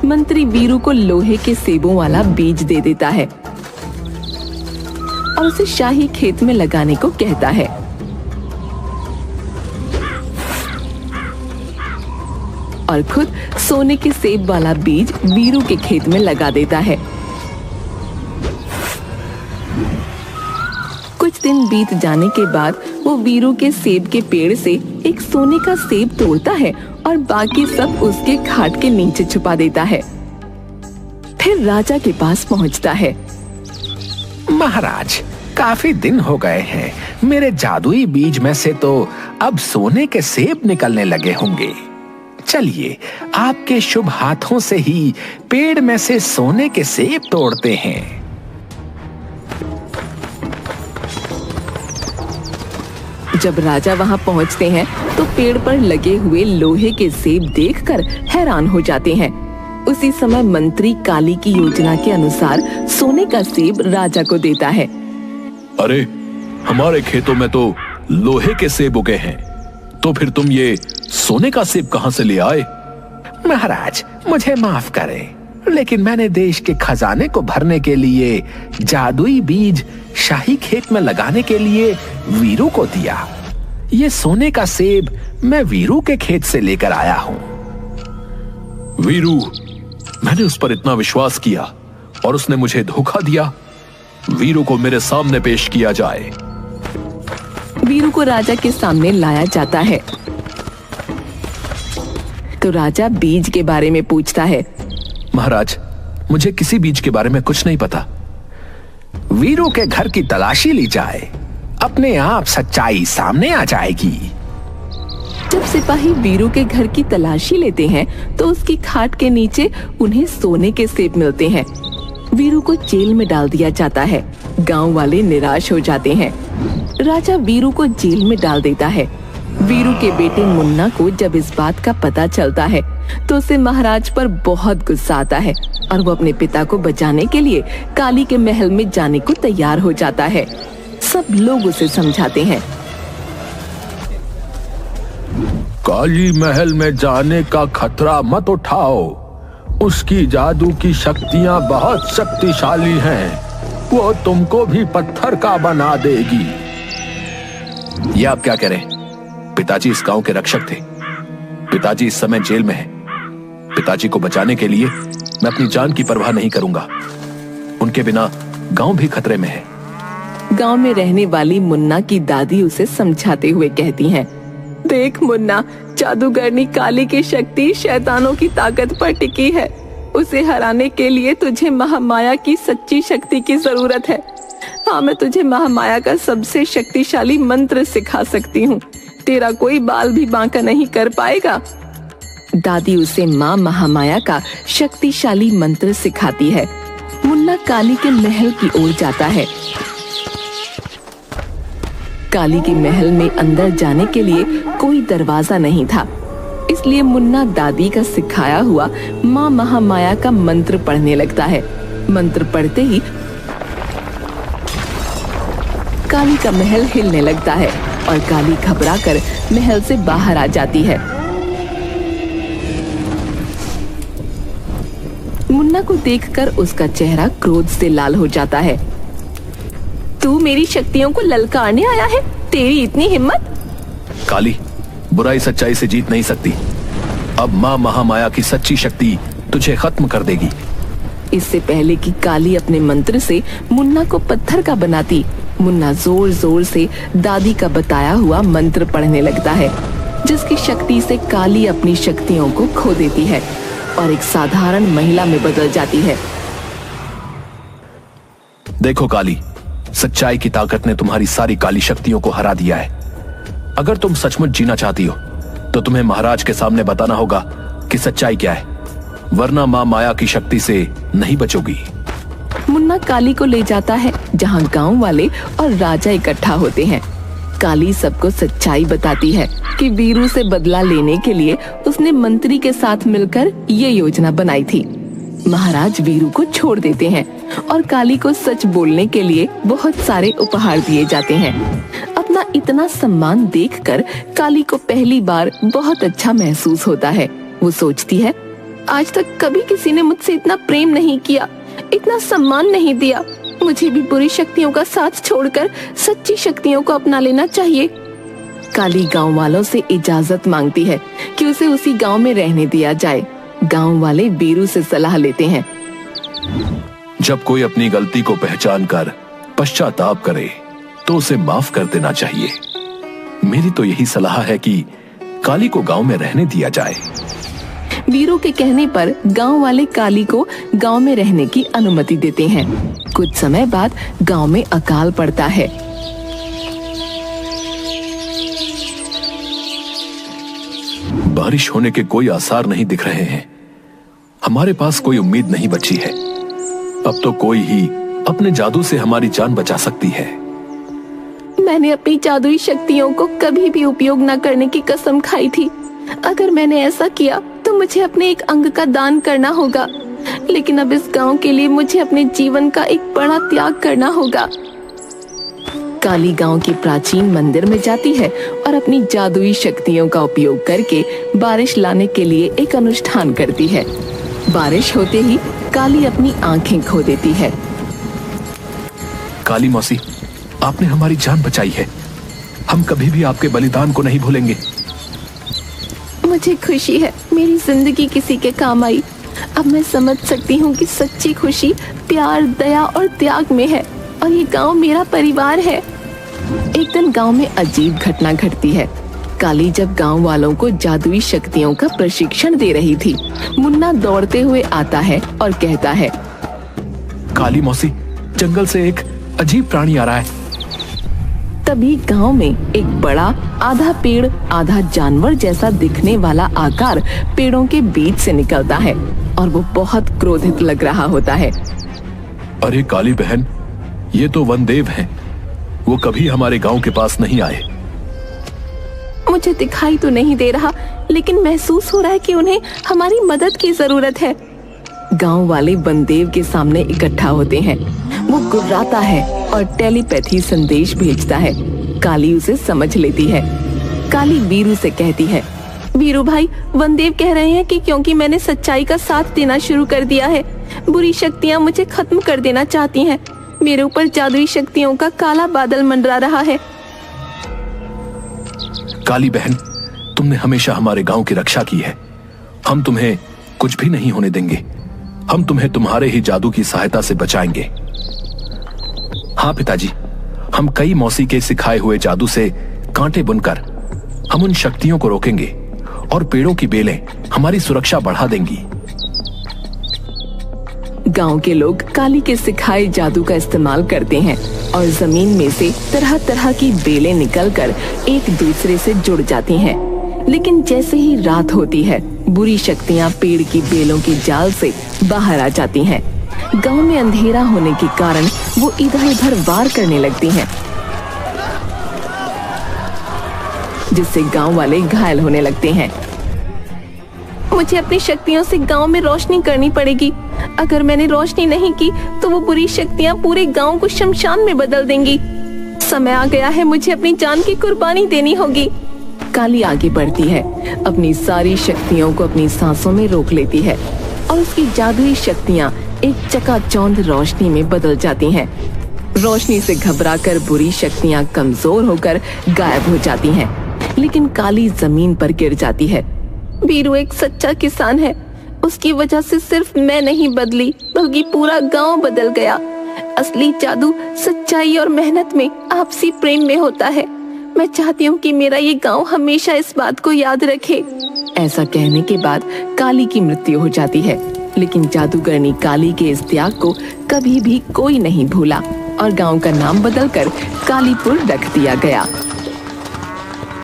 मंत्री वीरू को लोहे के सेबों वाला बीज दे देता है और उसे शाही खेत में लगाने को कहता है। और खुद सोने के सेब वाला बीज वीरू के खेत में लगा देता है। कुछ दिन बीत जाने के बाद वो वीरू के सेब के पेड़ से एक सोने का सेब तोड़ता है और बाकी सब उसके खाट के नीचे छुपा देता है। फिर राजा के पास पहुंचता है। महाराज, काफी दिन हो गए हैं, मेरे जादुई बीज में से तो अब सोने के सेब निकलने लगे होंगे। चलिए, आपके शुभ हाथों से ही पेड़ में से सोने के सेब तोड़ते हैं। जब राजा वहां पहुंचते हैं तो पेड़ पर लगे हुए लोहे के सेब देखकर हैरान हो जाते हैं। उसी समय मंत्री काली की योजना के अनुसार सोने का सेब राजा को देता है। अरे, हमारे खेतों में तो लोहे के सेब उगे हैं, तो फिर तुम ये सोने का सेब कहां से ले आए? महाराज, मुझे माफ करें, लेकिन मैंने देश के खजाने को भरने के लिए जादुई बीज शाही खेत में लगाने के लिए वीरू को दिया। ये सोने का सेब मैं वीरू के खेत से लेकर आया हूं। वीरू, मैंने उस पर इतना विश्वास किया और उसने मुझे धोखा दिया। वीरू को मेरे सामने पेश किया जाए। वीरू को राजा के सामने लाया जाता है तो राजा बीज के बारे में पूछता है। महाराज, मुझे किसी बीज के बारे में कुछ नहीं पता। वीरू के घर की तलाशी ली जाए, अपने आप सच्चाई सामने आ जाएगी। जब सिपाही वीरू के घर की तलाशी लेते हैं तो उसकी खाट के नीचे उन्हें सोने के सेब मिलते हैं। वीरू को जेल में डाल दिया जाता है। गांव वाले निराश हो जाते हैं। राजा वीरू को जेल में डाल देता है। वीरू के बेटे मुन्ना को जब इस बात का पता चलता है तो उसे महाराज पर बहुत गुस्सा आता है और वो अपने पिता को बचाने के लिए काली के महल में जाने को तैयार हो जाता है। सब लोग उसे समझाते हैं। काली महल में जाने का खतरा मत उठाओ, उसकी जादू की शक्तियां बहुत शक्तिशाली हैं, वो तुमको भी पत्थर का बना देगी। ये आप क्या कह रहे हैं? पिताजी इस गांव के रक्षक थे। पिताजी इस समय जेल में हैं। पिताजी को बचाने के लिए मैं अपनी जान की परवाह नहीं करूंगा। उनके बिना गांव भी खतरे में है। गांव में रहने वाली मुन्ना की दादी उसे समझाते हुए कहती हैं, देख मुन्ना, जादूगरनी काली की शक्ति शैतानों की ताकत पर टिकी है। उसे हराने के लिए तुझे महामाया की सच्ची शक्ति की जरूरत है। हाँ, मैं तुझे महामाया का सबसे शक्तिशाली मंत्र सिखा सकती हूँ। तेरा कोई बाल भी बांका नहीं कर पाएगा। दादी उसे माँ महामाया का शक्तिशाली मंत्र सिखाती है। मुन्ना काली के महल की ओर जाता है। काली के महल में अंदर जाने के लिए कोई दरवाजा नहीं था, इसलिए मुन्ना दादी का सिखाया हुआ माँ महामाया का मंत्र पढ़ने लगता है। मंत्र पढ़ते ही काली का महल हिलने लगता है और काली घबराकर महल से बाहर आ जाती है। मुन्ना को देखकर उसका चेहरा क्रोध से लाल हो जाता है। तू मेरी शक्तियों को ललकारने आया है? तेरी इतनी हिम्मत? काली, बुराई सच्चाई से जीत नहीं सकती। अब माँ महामाया की सच्ची शक्ति तुझे खत्म कर देगी। इससे पहले कि काली अपने मंत्र से मुन्ना को पत्थर का बनाती, मुन्ना जोर जोर से दादी का बताया हुआ मंत्र पढ़ने लगता है, जिसकी शक्ति से काली अपनी शक्तियों को खो देती है और एक साधारण महिला में बदल जाती है। देखो काली, सच्चाई की ताकत ने तुम्हारी सारी काली शक्तियों को हरा दिया है। अगर तुम सचमुच जीना चाहती हो तो तुम्हें महाराज के सामने बताना होगा कि सच्चाई क्या है, वरना माँ माया की शक्ति से नहीं बचोगी। मुन्ना काली को ले जाता है जहाँ गांव वाले और राजा इकट्ठा होते हैं। काली सबको सच्चाई बताती है कि वीरू से बदला लेने के लिए उसने मंत्री के साथ मिलकर ये योजना बनाई थी। महाराज वीरू को छोड़ देते हैं और काली को सच बोलने के लिए बहुत सारे उपहार दिए जाते हैं। अपना इतना सम्मान देखकर काली को पहली बार बहुत अच्छा महसूस होता है। वो सोचती है, आज तक कभी किसी ने मुझसे इतना प्रेम नहीं किया, इतना सम्मान नहीं दिया। मुझे भी बुरी शक्तियों का साथ छोड़कर सच्ची शक्तियों को अपना लेना चाहिए। काली गांव वालों से इजाजत मांगती है कि उसे उसी गांव में रहने दिया जाए। गांव वाले वीरू से सलाह लेते हैं। जब कोई अपनी गलती को पहचान कर पश्चाताप करे तो उसे माफ कर देना चाहिए। मेरी तो यही सलाह है कि काली को गांव में रहने दिया जाए। वीरू के कहने पर गांव वाले काली को गांव में रहने की अनुमति देते हैं। कुछ समय बाद गांव में अकाल पड़ता है। बारिश होने के कोई आसार नहीं दिख रहे हैं। हमारे पास कोई उम्मीद नहीं बची है। अब तो कोई ही अपने जादू से हमारी जान बचा सकती है। मैंने अपनी जादुई शक्तियों को कभी भी उपयोग न करने की कसम खाई थी। अगर मैंने ऐसा किया तो मुझे अपने एक अंग का दान करना होगा, लेकिन अब इस गांव के लिए मुझे अपने जीवन का एक बड़ा त्याग करना होगा। काली गांव के प्राचीन मंदिर में जाती है और अपनी जादुई शक्तियों का उपयोग करके बारिश लाने के लिए एक अनुष्ठान करती है। बारिश होते ही काली अपनी आंखें खो देती है। काली मौसी, आपने हमारी जान बचाई है। हम कभी भी आपके बलिदान को नहीं भूलेंगे। मुझे खुशी है मेरी जिंदगी किसी के काम आई। अब मैं समझ सकती हूँ कि सच्ची खुशी प्यार, दया और त्याग में है, और ये गांव मेरा परिवार है। एक दिन गांव में अजीब घटना घटती है। काली जब गांव वालों को जादुई शक्तियों का प्रशिक्षण दे रही थी, मुन्ना दौड़ते हुए आता है और कहता है, काली मौसी, जंगल से एक अजीब प्राणी आ रहा है। तभी गांव में एक बड़ा आधा पेड़ आधा जानवर जैसा दिखने वाला आकार पेड़ों के बीच से निकलता है और वो बहुत क्रोधित लग रहा होता है। अरे काली बहन, ये तो वनदेव हैं। वो कभी हमारे गांव के पास नहीं आए। मुझे दिखाई तो नहीं दे रहा, लेकिन महसूस हो रहा है कि उन्हें हमारी मदद की जरूरत है। गांव वाले वनदेव के सामने इकट्ठा होते हैं। वो गुर्राता है और टेलीपैथी संदेश भेजता है। काली उसे समझ लेती है। काली वीरू से कहती है, वीरू भाई, वनदेव कह रहे हैं कि क्योंकि मैंने सच्चाई का साथ देना शुरू कर दिया है, बुरी शक्तियां मुझे खत्म कर देना चाहती हैं। मेरे ऊपर जादुई शक्तियों का काला बादल मंडरा रहा है। काली बहन, तुमने हमेशा हमारे गांव की रक्षा की है। हम तुम्हें कुछ भी नहीं होने देंगे। हम तुम्हें तुम्हारे ही जादू की सहायता से बचाएंगे। हाँ पिताजी, हम कई मौसी के सिखाए हुए जादू से कांटे बुनकर हम उन शक्तियों को रोकेंगे और पेड़ों की बेलें हमारी सुरक्षा बढ़ा देंगी। गांव के लोग काली के सिखाए जादू का इस्तेमाल करते हैं और जमीन में से तरह तरह की बेलें निकलकर एक दूसरे से जुड़ जाती हैं। लेकिन जैसे ही रात होती है, बुरी शक्तियां पेड़ की बेलों की जाल से बाहर आ जाती हैं। गांव में अंधेरा होने के कारण वो इधर उधर वार करने लगती हैं, जिससे गांव वाले घायल होने लगते हैं। मुझे अपनी शक्तियों से गांव में रोशनी करनी पड़ेगी। अगर मैंने रोशनी नहीं की तो वो बुरी शक्तियां पूरे गांव को शमशान में बदल देंगी। समय आ गया है, मुझे अपनी जान की कुर्बानी देनी होगी। काली आगे बढ़ती है, अपनी सारी शक्तियों को अपनी सांसों में रोक लेती है और उसकी जादुई शक्तियां एक चकाचौंध रोशनी में बदल जाती हैं। रोशनी से घबराकर बुरी शक्तियां कमजोर होकर गायब हो जाती हैं, लेकिन काली जमीन पर गिर जाती है। वीरू एक सच्चा किसान है। उसकी वजह से सिर्फ मैं नहीं बदली, बल्कि पूरा गांव बदल गया। असली जादू सच्चाई और मेहनत में, आपसी प्रेम में होता है। मैं चाहती हूँ कि मेरा ये गांव हमेशा इस बात को याद रखे। ऐसा कहने के बाद काली की मृत्यु हो जाती है, लेकिन जादूगरनी काली के इस त्याग को कभी भी कोई नहीं भूला और गांव का नाम बदलकर कालीपुर रख दिया गया।